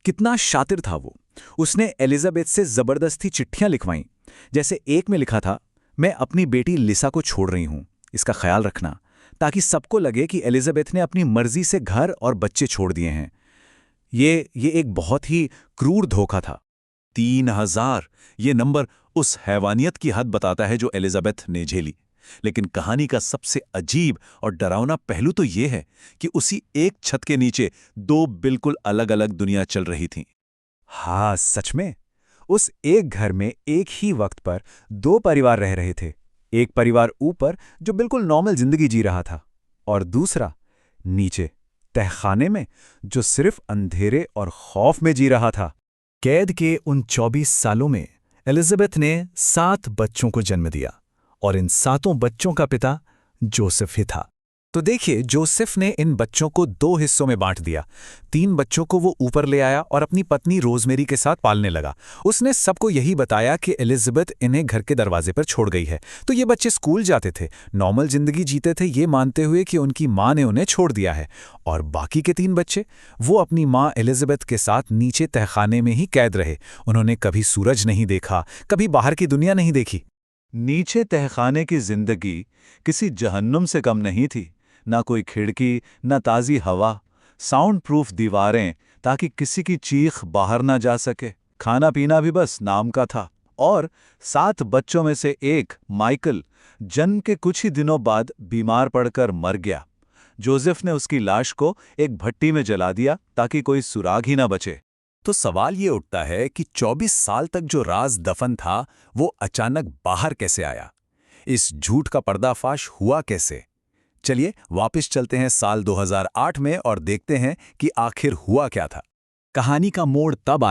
कितना शातिर था वो। उसने एलिजाबेथ से जबरदस्ती चिट्ठियां लिखवाईं। जैसे एक में लिखा था, मैं अपनी बेटी लिसा को छोड़ रही हूं, इसका ख्याल रखना, ताकि सबको लगे कि एलिजाबेथ ने अपनी मर्जी से घर और बच्चे छोड़ दिए हैं। ये एक बहुत ही क्रूर धोखा था। 3000 ये नंबर उस हैवानियत की हद बताता है जो एलिजाबेथ ने झेली। लेकिन कहानी का सबसे अजीब और डरावना पहलू तो ये है कि उसी एक छत के नीचे दो बिल्कुल अलग अलग दुनिया चल रही थीं। हाँ, सच में उस एक घर में एक ही वक्त पर दो परिवार रह रहे थे। एक परिवार ऊपर जो बिल्कुल नॉर्मल जिंदगी जी रहा था, और दूसरा नीचे तहखाने में जो सिर्फ अंधेरे और खौफ में जी रहा था। कैद के उन 24 सालों में एलिजाबेथ ने 7 बच्चों को जन्म दिया, और इन 7 बच्चों का पिता जोसेफ ही था। तो देखिए, जोसेफ ने इन बच्चों को 2 हिस्सों में बांट दिया। 3 बच्चों को वो ऊपर ले आया और अपनी पत्नी रोजमेरी के साथ पालने लगा। उसने सबको यही बताया कि एलिजाबेथ इन्हें घर के दरवाजे पर छोड़ गई है। तो ये बच्चे स्कूल जाते थे, नॉर्मल जिंदगी जीते थे, ये मानते हुए कि उनकी माँ ने उन्हें छोड़ दिया है। और बाकी के 3 बच्चे, वो अपनी माँ एलिजाबेथ के साथ नीचे तहखाने में ही कैद रहे। उन्होंने कभी सूरज नहीं देखा, कभी बाहर की दुनिया नहीं देखी। नीचे तहखाने की जिंदगी किसी जहन्नुम से कम नहीं थी। ना कोई खिड़की, ना ताज़ी हवा, साउंड प्रूफ दीवारें ताकि किसी की चीख बाहर ना जा सके। खाना पीना भी बस नाम का था। और 7 बच्चों में से एक, माइकल, जन्म के कुछ ही दिनों बाद बीमार पड़कर मर गया। जोसेफ ने उसकी लाश को एक भट्टी में जला दिया ताकि कोई सुराग ही ना बचे। तो सवाल ये उठता है कि 24 साल तक जो राज दफन था, वो अचानक बाहर कैसे आया? इस झूठ का पर्दाफाश हुआ कैसे? चलिए वापस चलते हैं साल 2008 में और देखते हैं कि आखिर हुआ क्या था। कहानी का मोड़ तब